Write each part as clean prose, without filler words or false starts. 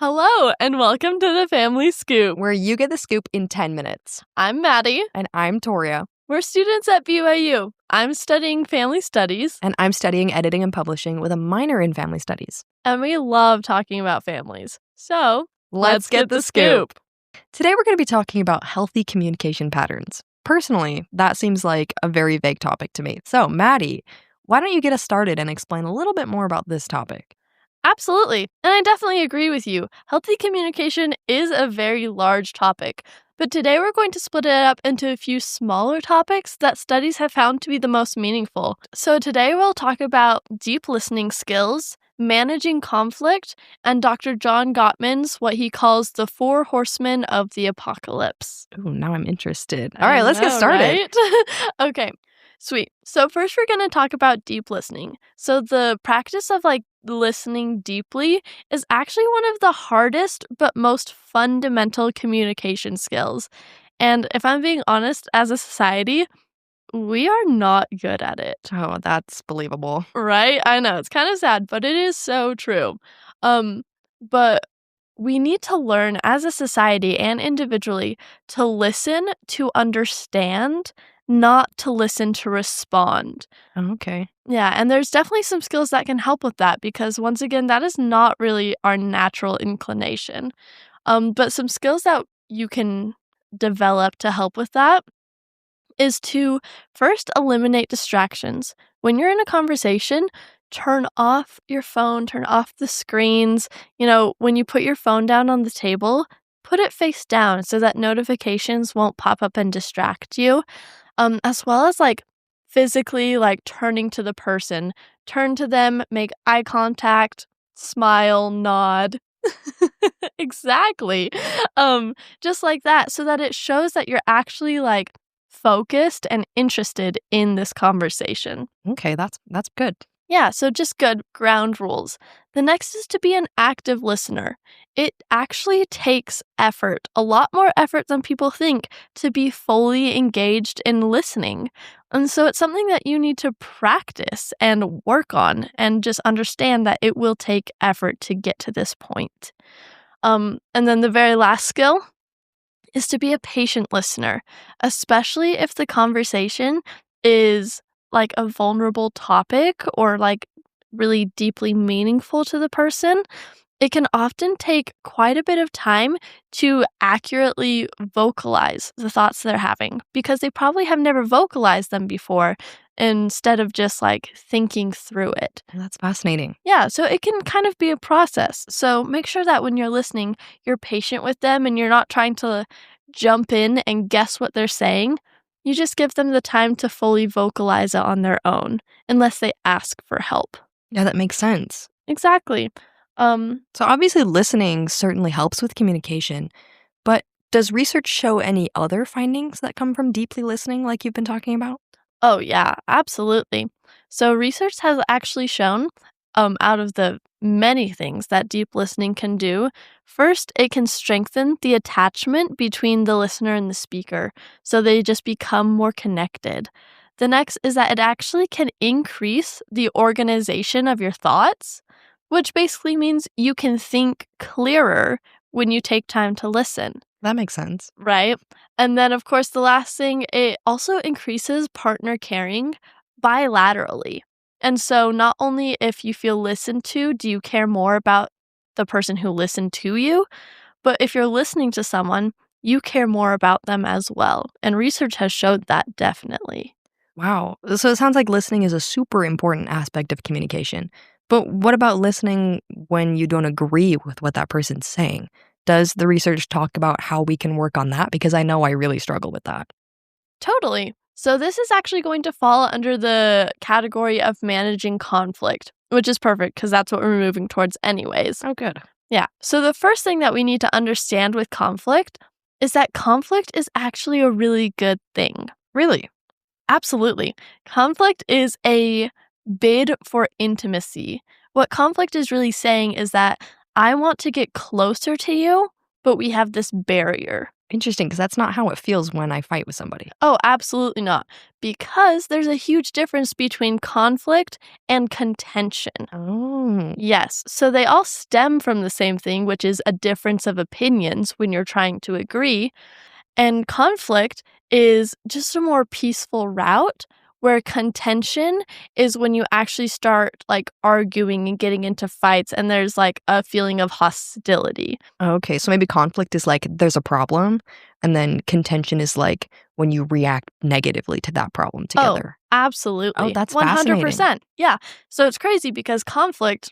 Hello, and welcome to the Family Scoop. where you get the scoop in 10 minutes. I'm Maddie. And I'm Toria. We're students at BYU. I'm studying family studies, And I'm studying editing and publishing with a minor in family studies. and we love talking about families. So, Let's get the scoop. Today we're going to be talking about healthy communication patterns. Personally, that seems like a very vague topic to me. So, Maddie, why don't you get us started and explain a little bit more about this topic? Absolutely. And I definitely agree with you. Healthy communication is a very large topic. But today we're going to split it up into a few smaller topics that studies have found to be the most meaningful. So today we'll talk about deep listening skills, managing conflict, and Dr. John Gottman's what he calls the 4 horsemen of the apocalypse. Ooh, now I'm interested. All right, let's get started. Right? Okay, sweet. So first we're going to talk about deep listening. So the practice of listening deeply is actually one of the hardest but most fundamental communication skills. And if I'm being honest, as a society, we are not good at it. Oh, that's believable. Right? I know, it's kind of sad, but it is so true. But we need to learn as a society and individually to listen to understand, not to listen to respond. Okay. Yeah, and there's definitely some skills that can help with that because once again, that is not really our natural inclination. But some skills that you can develop to help with that is to first eliminate distractions. When you're in a conversation, turn off your phone, turn off the screens. When you put your phone down on the table, put it face down so that notifications won't pop up and distract you. As well as physically turning to the person. Turn to them, make eye contact, smile, nod. Exactly. Just like that so that it shows that you're actually focused and interested in this conversation. Okay, that's good. Yeah, so just good ground rules. The next is to be an active listener. It actually takes effort, a lot more effort than people think, to be fully engaged in listening. And so it's something that you need to practice and work on and just understand that it will take effort to get to this point. And then the very last skill is to be a patient listener, especially if the conversation is a vulnerable topic or really deeply meaningful to the person. It can often take quite a bit of time to accurately vocalize the thoughts they're having because they probably have never vocalized them before instead of just thinking through it. That's fascinating. Yeah, so it can kind of be a process. So make sure that when you're listening, you're patient with them and you're not trying to jump in and guess what they're saying. You just give them the time to fully vocalize it on their own, unless they ask for help. Yeah, that makes sense. Exactly. So obviously listening certainly helps with communication, but does research show any other findings that come from deeply listening like you've been talking about? Oh, yeah, absolutely. So research has actually shown, out of the many things that deep listening can do, first, it can strengthen the attachment between the listener and the speaker, so they just become more connected. The next is that it actually can increase the organization of your thoughts, which basically means you can think clearer when you take time to listen. That makes sense. Right? And then, of course, the last thing, it also increases partner caring bilaterally. And so not only if you feel listened to, do you care more about the person who listened to you, but if you're listening to someone, you care more about them as well. And research has showed that definitely. Wow. So it sounds like listening is a super important aspect of communication. But what about listening when you don't agree with what that person's saying? Does the research talk about how we can work on that? Because I know I really struggle with that. Totally. So this is actually going to fall under the category of managing conflict, which is perfect because that's what we're moving towards anyways. Oh, good. Yeah. So the first thing that we need to understand with conflict is that conflict is actually a really good thing. Really? Absolutely. Conflict is a bid for intimacy. What conflict is really saying is that I want to get closer to you, but we have this barrier. Interesting, because that's not how it feels when I fight with somebody. Oh, absolutely not. Because there's a huge difference between conflict and contention. Oh. Yes, so they all stem from the same thing, which is a difference of opinions when you're trying to agree. And conflict is just a more peaceful route, where contention is when you actually start like arguing and getting into fights, and there's like a feeling of hostility. Okay, so maybe conflict is like there's a problem, and then contention is like when you react negatively to that problem Oh, together. Oh, absolutely. that's fascinating. 100%. Yeah. So it's crazy because conflict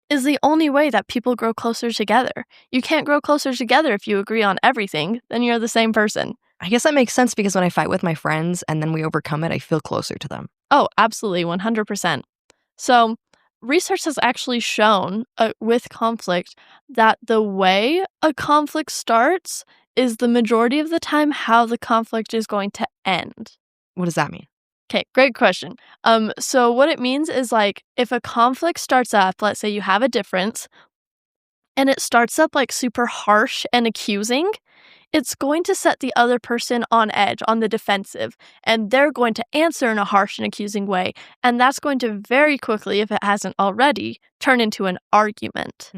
is the only way that people grow closer together. You can't grow closer together if you agree on everything, then you're the same person. I guess that makes sense because when I fight with my friends and then we overcome it, I feel closer to them. Oh, absolutely, 100%. So, research has actually shown with conflict that the way a conflict starts is the majority of the time how the conflict is going to end. What does that mean? Okay, great question. So what it means is like if a conflict starts up, let's say you have a difference, and it starts up like super harsh and accusing, it's going to set the other person on edge, on the defensive, and they're going to answer in a harsh and accusing way. And that's going to very quickly, if it hasn't already, turn into an argument.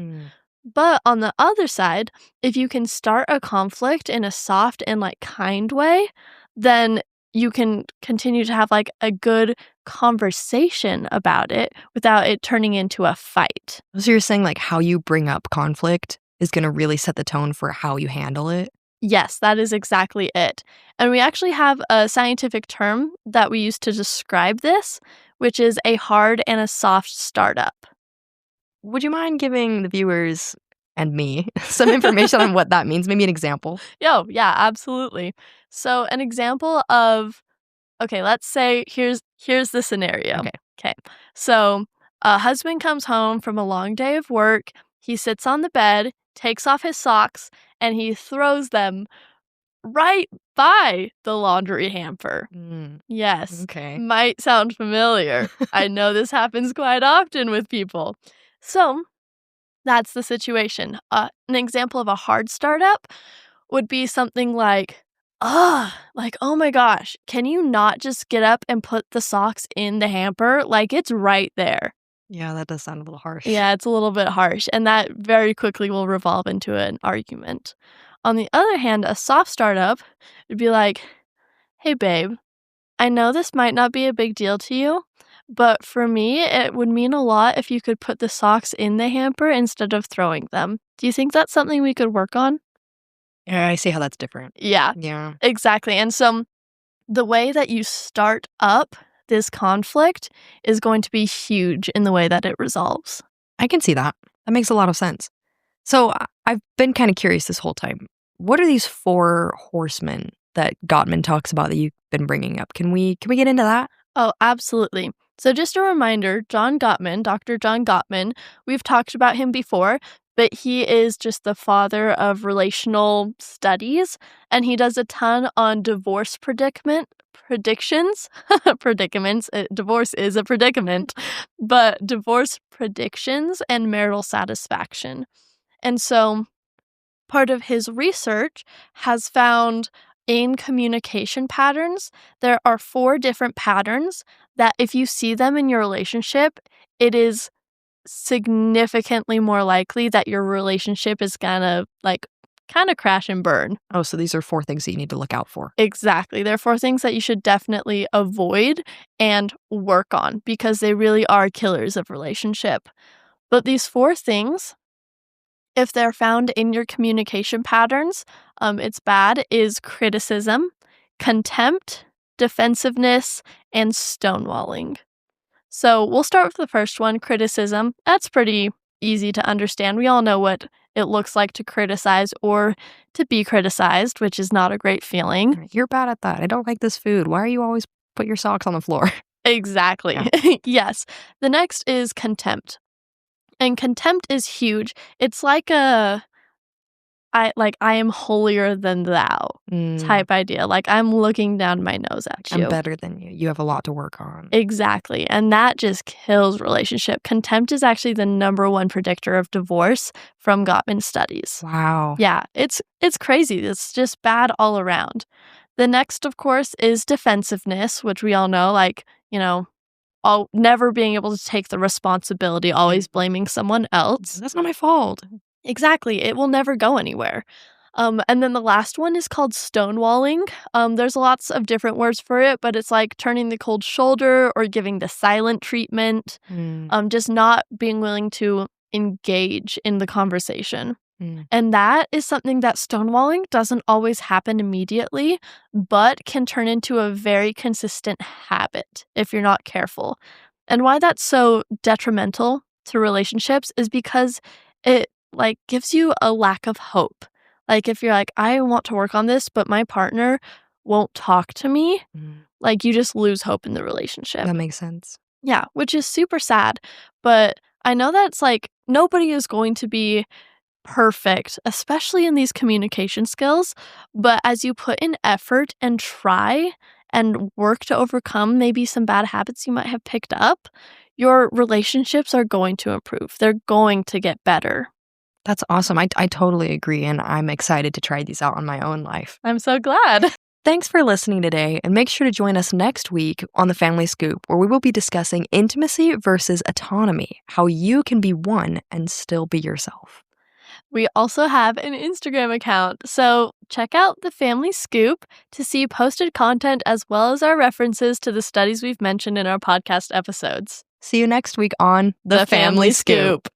But on the other side, if you can start a conflict in a soft and like kind way, then you can continue to have like a good conversation about it without it turning into a fight. So you're saying like how you bring up conflict is going to really set the tone for how you handle it? Yes, that is exactly it. And we actually have a scientific term that we use to describe this, which is a hard and a soft startup. Would you mind giving the viewers and me some information on what that means? Maybe an example. Yo, yeah, absolutely. So an example of okay, let's say here's the scenario. Okay. Okay. So a husband comes home from a long day of work. He sits on the bed, takes off his socks, and he throws them right by the laundry hamper. Yes. Okay. Might sound familiar. I know this happens quite often with people. So that's the situation. An example of a hard startup would be something like, oh my gosh, can you not just get up and put the socks in the hamper? Like, it's right there. Yeah, that does sound a little harsh. Yeah, it's a little bit harsh, and that very quickly will revolve into an argument. On the other hand, a soft startup would be like, hey, babe, I know this might not be a big deal to you, but for me, it would mean a lot if you could put the socks in the hamper instead of throwing them. Do you think that's something we could work on? Yeah, I see how that's different. Yeah, Yeah. exactly. And so the way that you start up this conflict is going to be huge in the way that it resolves. I can see that. That makes a lot of sense. So I've been kind of curious this whole time. What are these 4 horsemen that Gottman talks about that you've been bringing up? Can we get into that? Oh, absolutely. So just a reminder, John Gottman, Dr. John Gottman, we've talked about him before, but he is just the father of relational studies, and he does a ton on divorce predictions. Predicaments. Divorce is a predicament, but divorce predictions and marital satisfaction. And so part of his research has found in communication patterns, there are 4 different patterns that if you see them in your relationship, it is significantly more likely that your relationship is gonna like kind of crash and burn. Oh, so these are 4 things that you need to look out for. Exactly. There are 4 things that you should definitely avoid and work on because they really are killers of relationship. But these 4 things, if they're found in your communication patterns, it's bad, is criticism, contempt, defensiveness, and stonewalling. So we'll start with the first one, criticism. That's pretty easy to understand. We all know what it looks like to criticize or to be criticized, which is not a great feeling. You're bad at that. I don't like this food. Why are you always put your socks on the floor? Exactly. Yes. The next is contempt. And contempt is huge. It's like a I am holier than thou type idea. Like, I'm looking down my nose at you. I'm better than you. You have a lot to work on. Exactly. And that just kills relationship. Contempt is actually the #1 predictor of divorce from Gottman studies. Wow. Yeah, it's crazy. It's just bad all around. The next, of course, is defensiveness, which we all know, like, never being able to take the responsibility, always blaming someone else. That's not my fault. Exactly. It will never go anywhere. And then the last one is called stonewalling. There's lots of different words for it, but it's like turning the cold shoulder or giving the silent treatment, just not being willing to engage in the conversation. And that is something that stonewalling doesn't always happen immediately, but can turn into a very consistent habit if you're not careful. And why that's so detrimental to relationships is because it gives you a lack of hope. Like, if you're like, I want to work on this, but my partner won't talk to me, you just lose hope in the relationship. That makes sense. Yeah, which is super sad. But I know that's nobody is going to be perfect, especially in these communication skills. But as you put in effort and try and work to overcome maybe some bad habits you might have picked up, your relationships are going to improve. They're going to get better. That's awesome. I totally agree, and I'm excited to try these out on my own life. I'm so glad. Thanks for listening today, and make sure to join us next week on The Family Scoop, where we will be discussing intimacy versus autonomy, how you can be one and still be yourself. We also have an Instagram account, so check out The Family Scoop to see posted content as well as our references to the studies we've mentioned in our podcast episodes. See you next week on The Family Scoop.